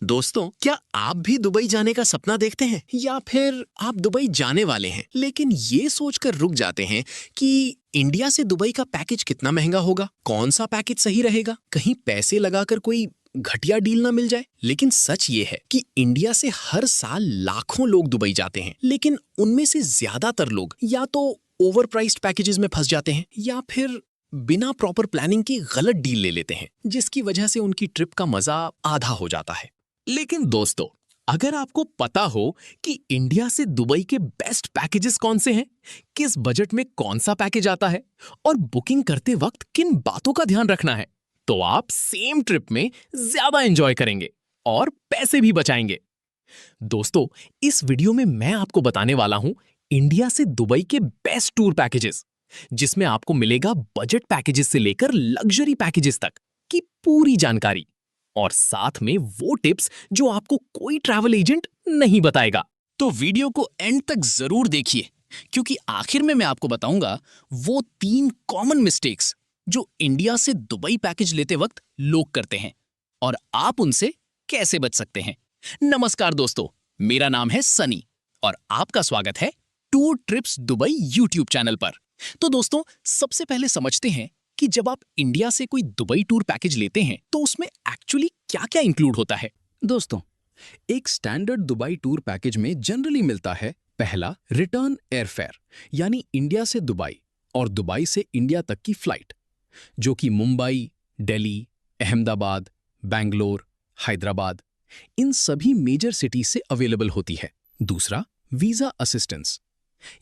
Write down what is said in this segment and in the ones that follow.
दोस्तों, क्या आप भी दुबई जाने का सपना देखते हैं या फिर आप दुबई जाने वाले हैं लेकिन ये सोचकर रुक जाते हैं कि इंडिया से दुबई का पैकेज कितना महंगा होगा, कौन सा पैकेज सही रहेगा, कहीं पैसे लगाकर कोई घटिया डील ना मिल जाए। लेकिन सच ये है कि इंडिया से हर साल लाखों लोग दुबई जाते हैं, लेकिन उनमें से ज्यादातर लोग या तो ओवर प्राइस्ड पैकेजेस में फंस जाते हैं या फिर बिना प्रॉपर प्लानिंग की गलत डील ले लेते हैं, जिसकी वजह से उनकी ट्रिप का मजा आधा हो जाता है। लेकिन दोस्तों, अगर आपको पता हो कि इंडिया से दुबई के बेस्ट पैकेजेस कौन से हैं, किस बजट में कौन सा पैकेज आता है और बुकिंग करते वक्त किन बातों का ध्यान रखना है, तो आप सेम ट्रिप में ज्यादा एंजॉय करेंगे और पैसे भी बचाएंगे। दोस्तों, इस वीडियो में मैं आपको बताने वाला हूं इंडिया से दुबई के बेस्ट टूर पैकेजेस, जिसमें आपको मिलेगा बजट पैकेजेस से लेकर लग्जरी पैकेजेस तक की पूरी जानकारी और साथ में वो टिप्स जो आपको कोई ट्रैवल एजेंट नहीं बताएगा। तो वीडियो को एंड तक जरूर देखिए, क्योंकि आखिर में मैं आपको बताऊंगा वो 3 कॉमन मिस्टेक्स जो इंडिया से दुबई पैकेज लेते वक्त लोग करते हैं और आप उनसे कैसे बच सकते हैं। नमस्कार दोस्तों, मेरा नाम है सनी और आपका स्वागत है tour trips Dubai YouTube channel पर। तो दोस्तों, सबसे पहले समझते हैं कि जब आप इंडिया से कोई दुबई टूर पैकेज लेते हैं तो उसमें एक्चुअली क्या-क्या इंक्लूड होता है। दोस्तों, एक स्टैंडर्ड दुबई टूर पैकेज में जनरली मिलता है पहला रिटर्न एयरफेयर, यानी इंडिया से दुबई और दुबई से इंडिया तक की फ्लाइट, जो कि मुंबई, दिल्ली, अहमदाबाद, बेंगलोर, हैदराबाद इन सभी मेजर सिटीज से अवेलेबल होती है। दूसरा, वीजा असिस्टेंस,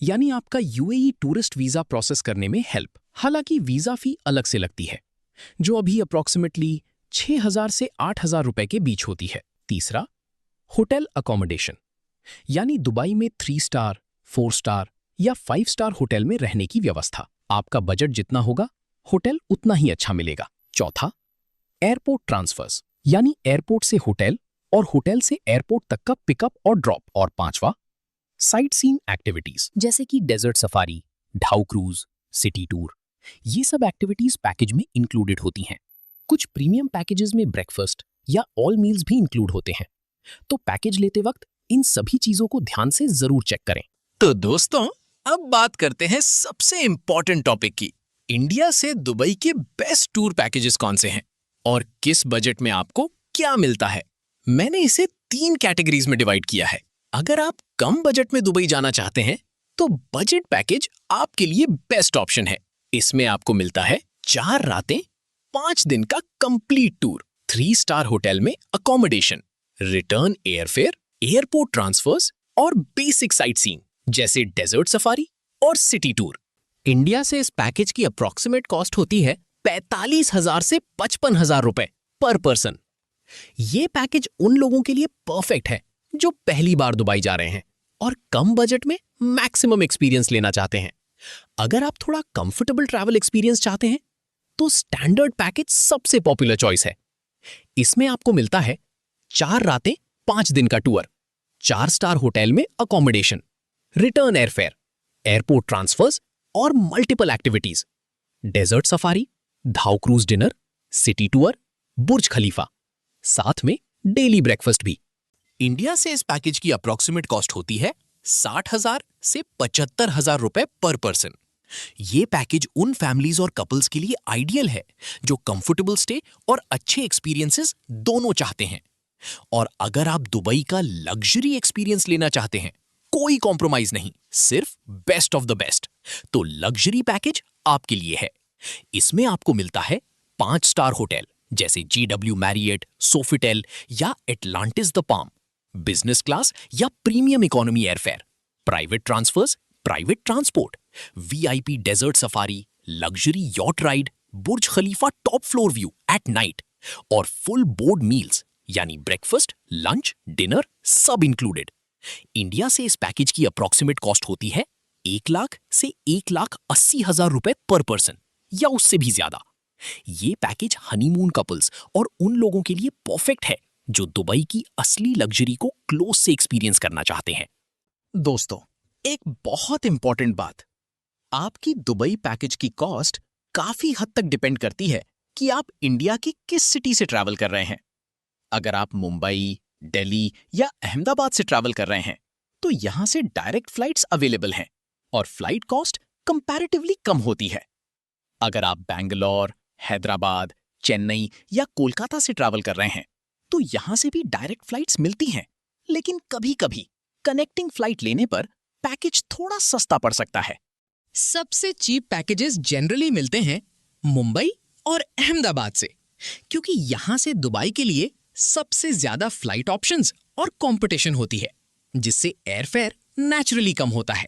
यानी आपका यूएई टूरिस्ट वीजा प्रोसेस करने में हेल्प। हालांकि वीजा फी अलग से लगती है, जो अभी अप्रॉक्सीमेटली 6,000 से 8,000 रुपए के बीच होती है। तीसरा, होटल अकोमोडेशन, यानी दुबई में 3 स्टार, 4 स्टार या 5 स्टार होटल में रहने की व्यवस्था। आपका बजट जितना होगा, होटल उतना ही अच्छा मिलेगा। चौथा, एयरपोर्ट ट्रांसफर्स, यानी एयरपोर्ट से होटल और होटल से एयरपोर्ट तक का पिकअप और ड्रॉप। और पांचवा, साइट सीइंग एक्टिविटीज, जैसे कि desert safari, dhow cruise, city tour. ये सब एक्टिविटीज पैकेज में इंक्लूडेड होती हैं। कुछ प्रीमियम पैकेजेस में ब्रेकफास्ट या ऑल मील्स भी इंक्लूड होते हैं। तो पैकेज लेते वक्त इन सभी चीजों को ध्यान से जरूर चेक करें। तो दोस्तों, अब बात करते हैं सबसे इंपॉर्टेंट टॉपिक की। इंडिया से दुबई के बेस्ट टूर पैकेजेस कौन से हैं और किस बजट में आपको क्या मिलता है। मैंने इसे 3 कैटेगरीज में डिवाइड किया है। अगर आप कम बजट में दुबई जाना चाहते हैं तो बजट पैकेज आपके लिए बेस्ट ऑप्शन है। इसमें आपको मिलता है 4 रातें, 5 दिन का कंप्लीट टूर, 3 स्टार होटल में accommodation, return airfare, airport transfers और बेसिक साइट सीइंग जैसे डेजर्ट सफारी और सिटी टूर। इंडिया से इस पैकेज की अप्रॉक्सीमेट कॉस्ट होती है 45,000 से 55,000 रुपए पर पर्सन। ये पैकेज उन लोगों के लिए परफेक्ट है जो पहली बार दुबई जा रहे हैं और कम बजट में मैक्सिमम एक्सपीरियंस लेना चाहते हैं। अगर आप थोड़ा कंफर्टेबल ट्रैवल एक्सपीरियंस चाहते हैं तो स्टैंडर्ड पैकेज सबसे पॉपुलर चॉइस है। इसमें आपको मिलता है 4 रातें, 5 दिन का टूर, 4 स्टार होटल में accommodation, return airfare, airport transfers और multiple activities, desert safari, dhow cruise dinner, city tour, Burj Khalifa, साथ में डेली ब्रेकफास्ट भी। इंडिया से इस पैकेज की अप्रॉक्सीमेट कॉस्ट होती है 60,000 से 75,000 रुपए पर पर्सन। ये पैकेज उन फैमिलीज और कपल्स के लिए आइडियल है जो कंफर्टेबल स्टे और अच्छे एक्सपीरियंसेस दोनों चाहते हैं। और अगर आप दुबई का लग्जरी एक्सपीरियंस लेना चाहते हैं, कोई कॉम्प्रोमाइज नहीं, सिर्फ बेस्ट ऑफ द बेस्ट, तो लग्जरी पैकेज आपके लिए है। इसमें आपको मिलता है 5 स्टार होटल जैसे GW मैरियट, सोफिटेल या Atlantis the Palm, business class या premium economy airfare, private transfers, private transport, VIP desert safari, luxury yacht ride, Burj Khalifa top floor view at night और फुल बोर्ड मील्स यानी breakfast, lunch, dinner सब included. India से इस package की approximate cost होती है 1 लाख से 1,80,000 रुपए पर पर्सन या उससे भी ज्यादा। ये पैकेज हनीमून कपल्स और उन लोगों के लिए परफेक्ट है जो दुबई की असली लग्जरी को क्लोज से एक्सपीरियंस करना चाहते हैं। दोस्तों, एक बहुत इंपॉर्टेंट बात, आपकी दुबई पैकेज की कॉस्ट काफी हद तक डिपेंड करती है कि आप इंडिया की किस सिटी से ट्रैवल कर रहे हैं। अगर आप मुंबई, दिल्ली या अहमदाबाद से ट्रैवल कर रहे हैं तो यहां से डायरेक्ट फ्लाइट्स अवेलेबल हैं और फ्लाइट कॉस्ट कंपैरेटिवली कम होती है। अगर आप बैंगलोर, हैदराबाद, चेन्नई या कोलकाता से ट्रैवल कर रहे हैं तो यहां से भी डायरेक्ट फ्लाइट्स मिलती हैं, लेकिन कभी-कभी कनेक्टिंग फ्लाइट लेने पर पैकेज थोड़ा सस्ता पड़ सकता है। सबसे चीप पैकेजेस जनरली मिलते हैं मुंबई और अहमदाबाद से, क्योंकि यहां से दुबई के लिए सबसे ज्यादा फ्लाइट ऑप्शंस और कंपटीशन होती है, जिससे एयरफेयर नेचुरली कम होता है।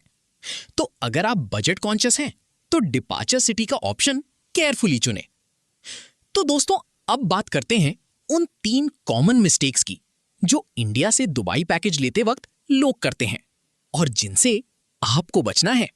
तो अगर आप बजट कॉन्शियस हैं तो डिपार्चर सिटी का ऑप्शन केयरफुली चुनें। तो दोस्तों, अब बात करते हैं उन 3 कॉमन मिस्टेक्स की जो इंडिया से दुबई पैकेज लेते वक्त लोग करते हैं और जिनसे आपको बचना है।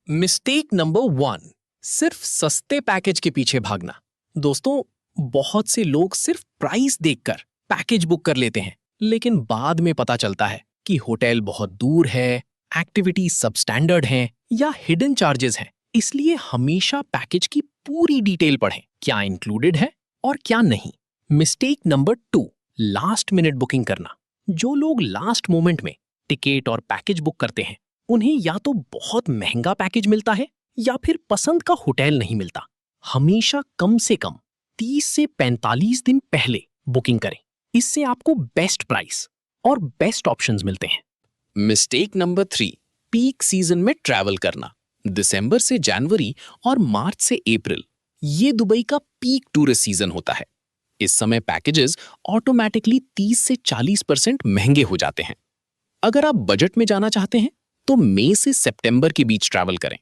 मिस्टेक नंबर 1, सिर्फ सस्ते पैकेज के पीछे भागना। दोस्तों, बहुत से लोग सिर्फ प्राइस देखकर पैकेज बुक कर लेते हैं, लेकिन बाद में पता चलता है कि होटल बहुत दूर है, एक्टिविटी सबस्टैंडर्ड हैं या हिडन चार्जेस हैं। इसलिए हमेशा पैकेज की पूरी डिटेल पढ़ें, क्या इंक्लूडेड है और क्या नहीं। Mistake number 2, last minute booking करना। जो लोग लास्ट मोमेंट में टिकट और पैकेज बुक करते हैं उन्हें या तो बहुत महंगा पैकेज मिलता है या फिर पसंद का होटल नहीं मिलता। हमेशा कम से कम 30 से 45 दिन पहले बुकिंग करें, इससे आपको बेस्ट प्राइस और बेस्ट ऑप्शंस मिलते हैं। मिस्टेक नंबर 3, पीक सीजन में ट्रैवल करना। दिसंबर से जनवरी और मार्च से अप्रैल ये दुबई का पीक टूरिस्ट सीजन होता है। इस समय पैकेजेस ऑटोमेटिकली 30 से 40% महंगे हो जाते हैं। अगर आप बजट में जाना चाहते हैं तो मई से सितंबर के बीच ट्रैवल करें।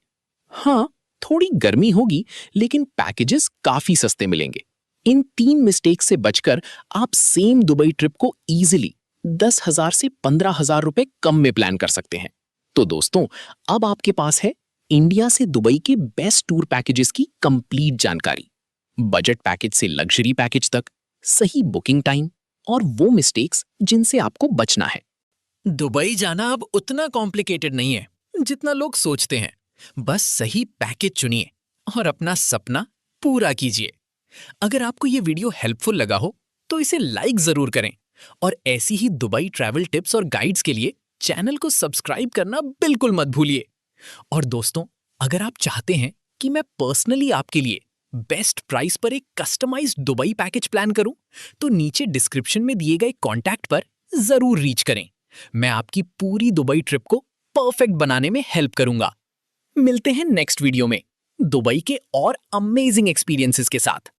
हाँ, थोड़ी गर्मी होगी, लेकिन पैकेजेस काफी सस्ते मिलेंगे। इन 3 मिस्टेक से बचकर आप सेम दुबई ट्रिप को इजीली 10,000 से 15,000 रुपए कम में प्लान कर सकते हैं। तो दोस्तों, अब आपके पास है इंडिया से दुबई के बेस्ट टूर पैकेजेस की कंप्लीट जानकारी। बजट पैकेज से लग्जरी पैकेज तक, सही बुकिंग टाइम और वो मिस्टेक्स जिनसे आपको बचना है। दुबई जाना अब उतना कॉम्प्लिकेटेड नहीं है जितना लोग सोचते हैं। बस सही पैकेज चुनिए और अपना सपना पूरा कीजिए। अगर आपको ये वीडियो हेल्पफुल लगा हो तो इसे लाइक जरूर करें और ऐसी ही दुबई ट्रैवल टिप्स और गाइड्स के लिए चैनल को सब्सक्राइब करना बिल्कुल मत भूलिए। और दोस्तों, अगर आप चाहते हैं कि मैं पर्सनली आपके लिए बेस्ट प्राइस पर एक कस्टमाइज्ड दुबई पैकेज प्लान करूं, तो नीचे डिस्क्रिप्शन में दिए गए कॉन्टैक्ट पर जरूर रीच करें। मैं आपकी पूरी दुबई ट्रिप को परफेक्ट बनाने में हेल्प करूंगा। मिलते हैं नेक्स्ट वीडियो में दुबई के और अमेजिंग एक्सपीरियंसेस के साथ।